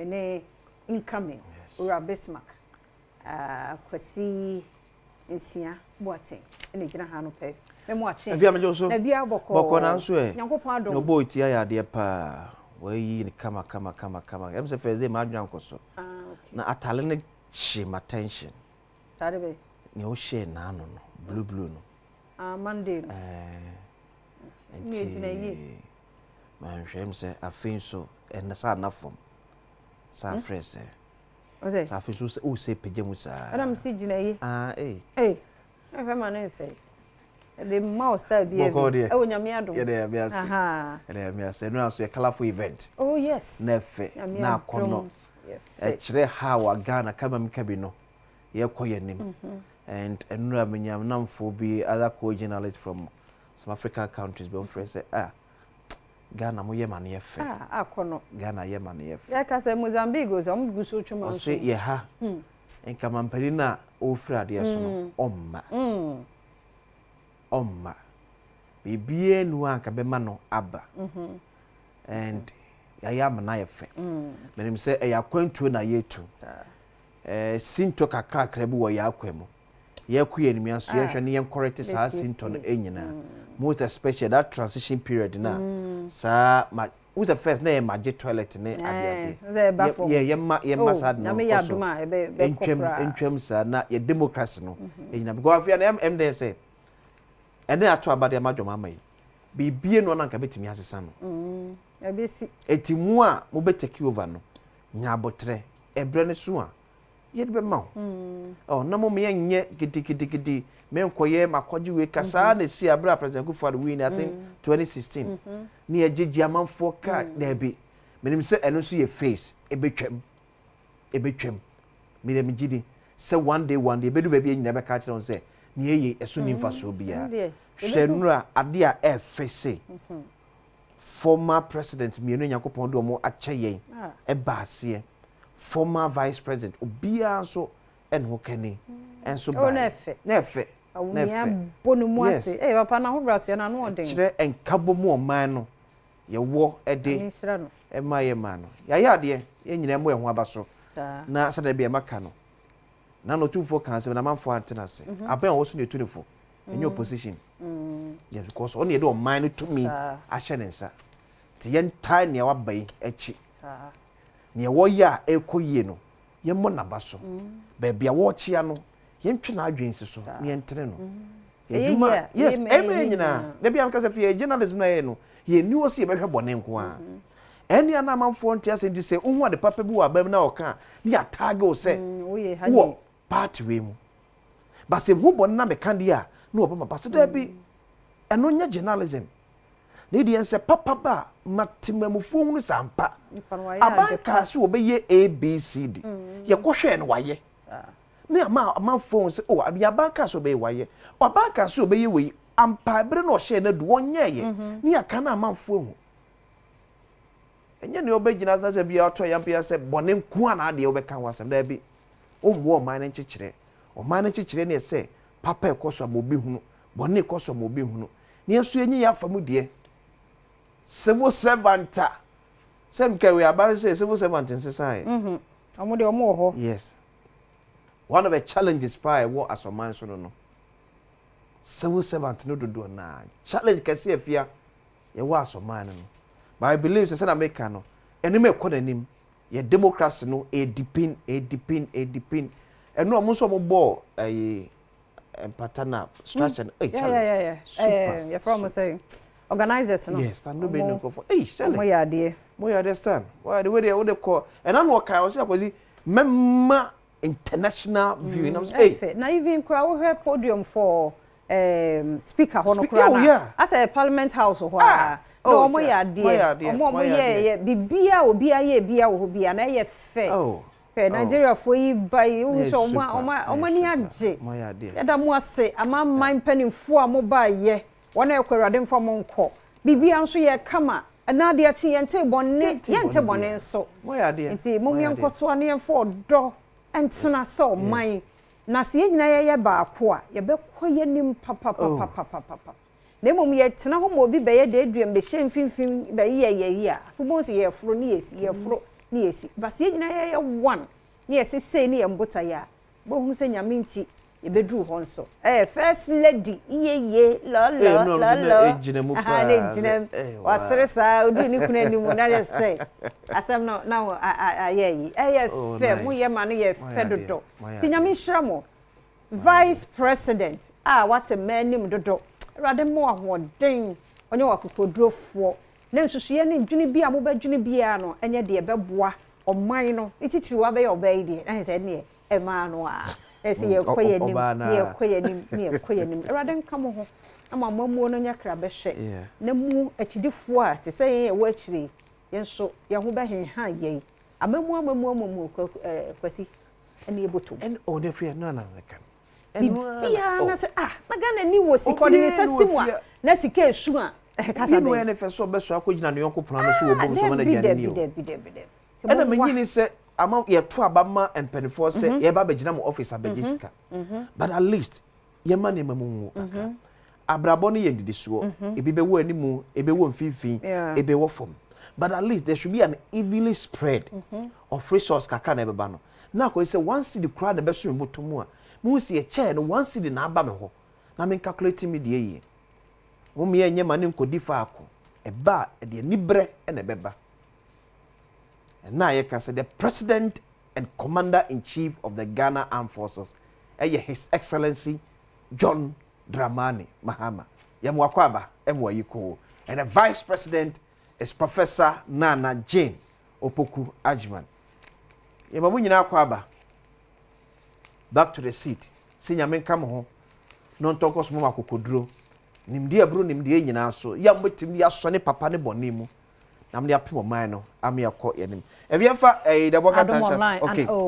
mene incoming ura Bismarck kwasi nsia boaten ene gina ha no pe me mo ache afia me joso na bia boko na nso e nyankopon adom no boy tia ya de pa we kama em se first day ma adwan koso na atale ne chi my attention tare be ni o share na no blue no Monday ni gina yi man hwem se afin so en sa na fom sa fresh Ose sa afin so o se pejemu sa Adam si gina yi eh efe ma na say the mouse that be e wo nyame adom ye dey me ase aha dey me ase no aso a colorful event oh yes na fe na akono e kire ha wa Ghana kama mkabi no ye koyenim and enura menyam namfo bi other co-journalists from some African countries be offer say Ghana mo ye mane ye fe akono Ghana ye mane ye fe ya ka say Mozambique go so guso twuma so say ye ha enka mampani na ofra de so no omma bibie nu anka be ma no aba and ya mana ye fe menim say e yakwantuo na yetu sinto kakra bi wo yakwemu ye kuye ni miaso ye hwe ne ye correct sa sinto no enyina most especially that transition period na sa ma who's the first na maje toilet ne abiade ye ma sad no na me yaduma e be kopra entwem sa na ye democracy no enyina because afia na em dey say ene ato abade amadwoma mai bibie no na nka betimi asesa no ebesi etimu a mo beteki over no nya abotre ebre ne so a ye de be ma na mo me nye gidi me nkoye makoji we kasa na si abra president Kufuor win I think 2016 ni ejeji amanfo ka na bi menim se eno so ye face ebetwam me dem gidi se one day bedu ba bi enyina be ka kire on se ni eye eso ni mfa so bia hwenura ade a efese former president mienu Yakopon do mo acheyen e baase former vice president obia so enho kani enso ba nefe bonu mu ase papa na ho brase na no odin kire enkabo mu oman no ye wo ede e maye ma no ya de ye nyina mo eho abaso na sada bia maka no na no tufo kan se na manfo antenase aban wo so ne tunifo enye opposition yeah because on ye do oman no to me ahye ne nsa ti ye ntai ne wa bai echi ne wo ya ekoyie no ye mo nabaso ba bia wo chia no ye ntwe na adwensi so ne entere no eduma yes eme nyina na bia mka se fie journalism na ye no ye ni wo se ye behwe bone nko a eni ana manfo ntia se ndi se ohu ade papa bi wa bam na oka ni atage o se wo party we mu ba se hu bone na meka dia na obama ba se da bi eno nya journalism ne di ense papa ba matemamufo hunu sampa abanka se obeye abcd ye kohwe no waye ne amanfo se o abia abanka se obeye waye abanka se obeye we ampa bre no hye na du wonyeye ne aka na amanfo hu enye ne obegina na se bia oto yampia se bone nku ana ade obeka wasam da bi omuo man ne nchekire o man ne nchekire ne se papa ekoso amobi hunu bone ekoso amobi hunu ne enso enye ya famu de civil servant sem ka we about say civil servant in society omo de omo ho yes one of the challenges prior what as a man so no civil servant no do na challenge kase afia ye wa as a man no but I believe say na America no enime ekonanim ye democracy no e depend eno omo so mo bo empatana structure yeah you from saying organizers no yes stand no be no for sell mo ya de understand why the way they would call and I know kai was akozi memma international view and I'm say na even kra wo he podium for speaker hono kra na as a parliament house ho no mo ya de mo ye bibia obia ye bia wo bia na ye fe Nigeria for yi bai wo so o ni age ya da mo ase ama man panimfo a mo ba ye wona ekwurade mfo mo nko bibia nso ye kama na de achi yente bonne yente bonne nso nti mo yenko so na yemfo do entena so man na se nyina ye ba ko a ye be koye nim papa na mom ye tena ho mo bi be ye de aduam be hye mfimfim be ye a fubo se ye furo ni ye furo ni esi bas ye nyina ye one ni esi sei ni ye mbota ya bo hu se nyame nti ye bedru ho nso first lady ye lo na ejina wasere sa odu ni kuna ni mu na ye say asem na aye fe mu ye ma no ye fe dodo ti nyame hira mo vice president what a man nim dodo rade mo ahoden onye wakokodrofo na nsusuye ne dwune bia mo badwune bia no enye de beboa oman no ititiri wa be ye obai de na se ne e ma no a ese ye koye nim rade nka mo ho ama mamuo no nya kra be hwe na mu akidifo a te se ye wa akiri ye nso ye ho be henha ye amamu kwasi ene eboto en one free no na kan bia na se magana ni wo sikodi ni se siwa na sika esu a kasa be no fe so be so akogina ne yonko plan so wo bom so ma na gyan ni o ena manyini se ama ye to abama empenifo se ye ba begina mo office abegisika but at least ye ma ne mamu aka abrabo no ye didiso ebi be wo animu ebe wo mfimfin ebe wo fom but at least there should be an evenly spread of resource kakra na ebeba no na ko say one city crowd na be so mbotomu a mu si e chair no one city na aba me ho na me calculate me de yi wo me enye ma ne nkodi fa ako eba de nibre na ebeba na ye ka say the president and commander in chief of the Ghana Armed Forces His Excellency John Dramani Mahama yamwa kwaba emwa yiko and the vice president is Professor Nana Jane Opoku Ajman yamamu nyina kwaba back to the seat sinya menka mo ho non tokos mo makokodro nimdi abro nimdi nyina so ya mbotim ya so ne papa ne bonimu nam ne apem man no am yakọ yanim eviemfa the boka tanchas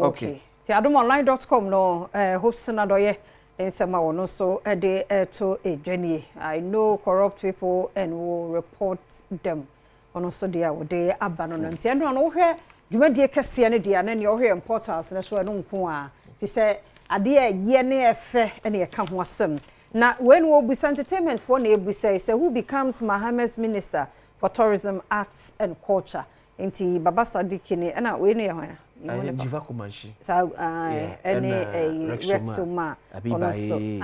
okay ti adomonline.com no hopsina doye ensema wono so de to edwani I know corrupt people and will report them ono so dia wo de abano no nti eno no hwe dwumadie kese ne dia na ne hwe importance na so no nko a fi se ade ye ne efe ene ye ka ho asem na when we be entertainment for na ebu say who becomes Mahama's minister for tourism, arts and culture inti baba sadiki ni ana we ne ho ya jiva kumanshi sa ene rexoma abibaye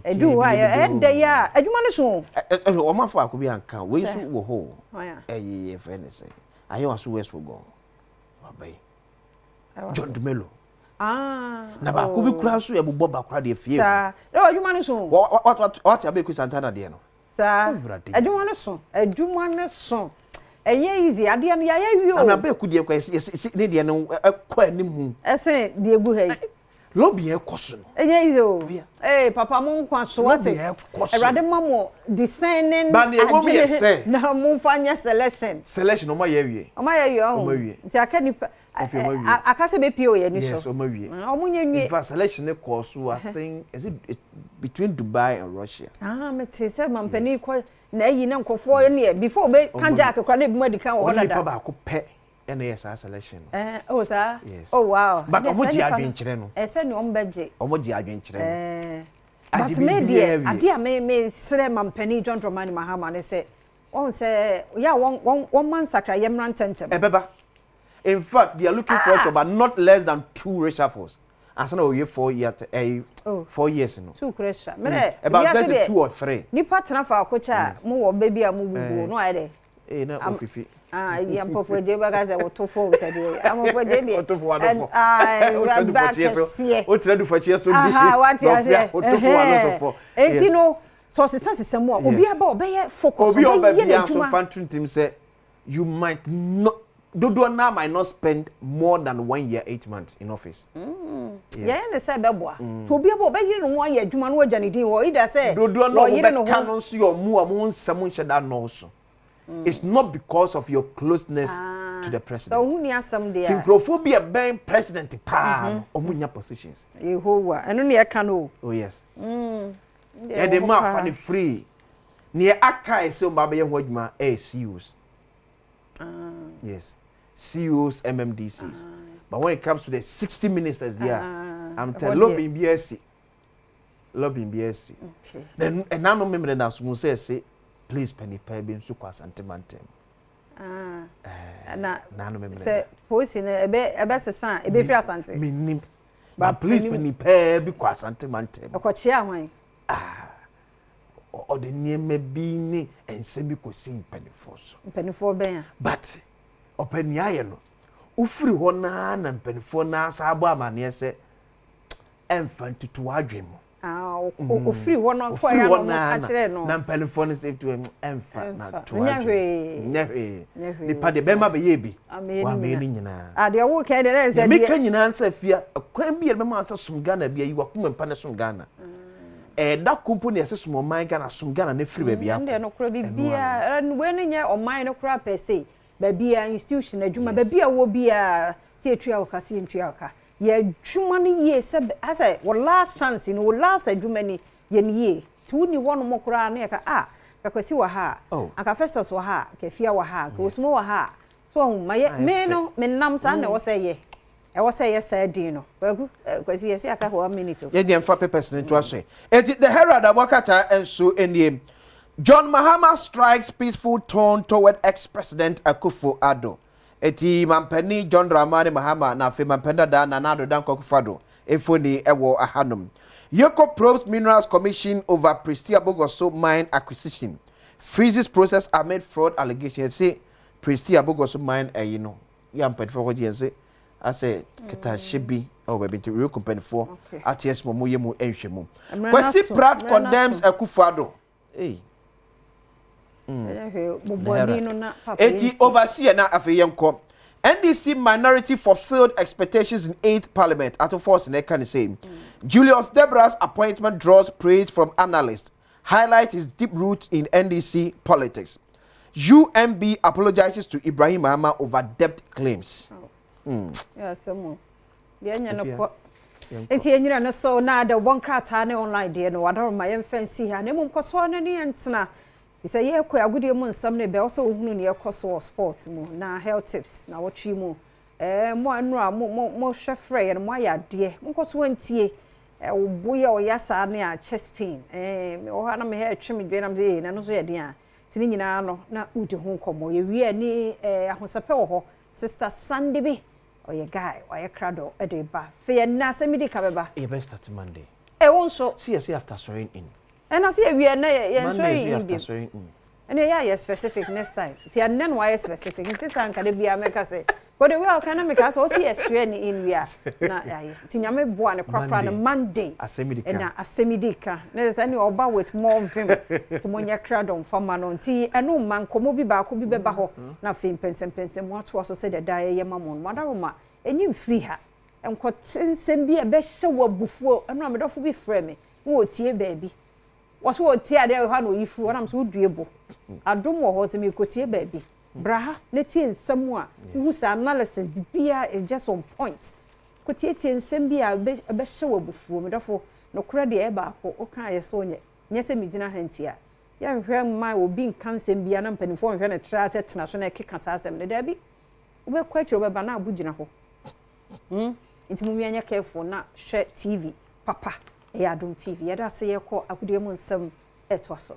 edu wa ya adwuma ne so o ma fa akobi anka we so wo ho ye friend say ayo aso west go babai John Dumelo na ba ko bi kura so e bobọ ba kura de fie sa adwuma ne so what abeku Santana de no sa adwuma ne so enye easy ade no ya wi o na abeku de kwa ne de no kwa animu ese de egu he lobby e koso no enye easy o papa mo nkwa so ate erade mamo designing ba ne wo me say na mo fanya selection o ma ya wie nti aka nipa akase be pio ye ni so yes o ma wie omunye nwie in selection e course I think is it between Dubai and Russia me te say mampani ko na yi na nkofo ne before be kanja akekra na bi ma dika wo hoda da ba ko pe ene yes selection oh sir yes. Oh wow but omoji adwenkyere no se ne ombeje omoji adwenkyere no but media adia me sre mampani John Dramani Mahama ne say on say yeah one man sakra yemran tentem ebeba in fact they are looking for it about not less than 2 reshuffles and so now 4 years no 2 cresha me about 2 or 3 ni partner for akocha mo wo baby am gugu no aye na ofifi ya mpofo je baga ze wotofo wutade amofo je ni wotofo wadofo o tira du fachi so bi what ya say wotofo wadofo enti no so sesasesemu obi aba obeye focus obi obia so fantuntim say you might not Dodo na might not spend more than 1 year 8 months in office. Yes. Yeah, they say beboa. To be able be no 1 year adwuma no agani din wo either say Dodo no be canon so your mu amon nsam nhyeda no so. It's not because of your closeness to the president. So who ni asam there? Synchrophobia being president pa omunya positions. Yehowa. Eno ne eka no. Oh yes. Yeah, the ma fa free. Ne aka ese o ba be ye ho adwuma CEOs. Yes. CEOs, MMDCs. But when it comes to the 60 ministers there, I'm telling lobbying BSc. Okay. Then and now no member now so say please penny pay bin so kwa sentimentem. na se posi na ebe sesa ebe firi asante minim ba please pani pe bi kwa asante mante akochia hwan o de niema bi ni ense bi kosi mpanifo so mpanifo ben but opani aye no ufiri ho na mpanifo na asa abo amane se emfa ntutu adwen mu ofiri ho no kwa ya no akire no na mpanifo no say to emfa na to adwen ni pa de bema be ye bi wa me ni nyina ade wo ke de na se me ka nyina sa fia kwan bi bema asa sum Ghana bia yi wa kuma mpa ne sum Ghana da company ase sum oman Ghana sum Ghana ne free ba bia nde no kura bibia we no nya oman no kura per se ba bia institution adwuma ba bia wo bia se etua wo ka se etua wo ka ye adwuma no ye se asa wo last chance ni wo last adwuma ni ye ni ye tu ni wono mo kura na ka ka kwesi wa ha aka Festus wa ha ka fia wa ha ka osmo wa ha so me no me nam sa na wo se ye e wo say yes din no kwesi yes aka ho 1 minute ye dem fa papers into aso the Herald abokata enso eniem John Mahama strikes peaceful tone toward ex-president Akufo-Addo. Eti mampani John Dramani Mahama na fe mampenda da na nado dan Akufo-Addo efoni ewo ahanum. Yoko probes Minerals Commission over Prestia Bogoso mine acquisition. Freezes process amid fraud allegations. Say Prestia Bogoso mine you know. Yampani for what you say. I say kita shebi o be binti real company for ATS mo yemu enhwemu. Kwesi Pratt condemns Akufo-Addo. Hey. Eti overseer na afeyenko. NDC minority fulfilled expectations in 8th parliament. Ato force ne can say. Julius Debra's appointment draws praise from analysts. Highlight his deep roots in NDC politics. UMB apologizes to Ibrahim Mahama over debt claims. Yeah, some more. Enti enyira no so na the one krata ne online dey no wadaro ma yem fancy ha ne mum koso na ne entena bisa ye kwa agudie mu nsam ne be also ohunu ne yekoso sports mu na health tips na wotwi mu mo anu a mo hwefre ye no mo ayade mo koso antie oboye oyasa ne a chest pain o ha na me he twemi dwe na me say na no so ye den a tini nyina no na udi ho komo ye wi ani ahosape wo ho sister Sandibi oye guy oye krado e de ba fe na semidi ka beba e best start Monday won so see after swearing in and I see we na ye Monday after swearing in and yeah specific next time ti anen why specific nti san ka de bia make say go the way can make us see swearing in we na aye ti nyame boa ne kwakra na Monday asemidika na say any oba with more vim to monya krado mfama no nti eno man komo bi ba ko bi beba ho na fe pensem mo ato so say the die ye mamon madaroma enyim free ha enko tensem bi e be hye wo bufuo eno amedofo bi frɛ me wo tie baabi waso wo tie ade ha no yifu wonam so duebo Adom wo ho se me kotie baabi braha na tie nsam a who's analysis bia is just on point kotie tie nsam bia be hye wo bufuo medofo no kura de e ba ko o kan ye so nye se me gina hantia ya nhwe ma obi nkan nsam bia na mpanifo nhwe na tra se tena so na keka sa asem ne da bi wo be kwatro be ba na abugina ho nti mu mianya careful na hwe TV papa Adom TV yada se ye ko akudie mu nsam eto aso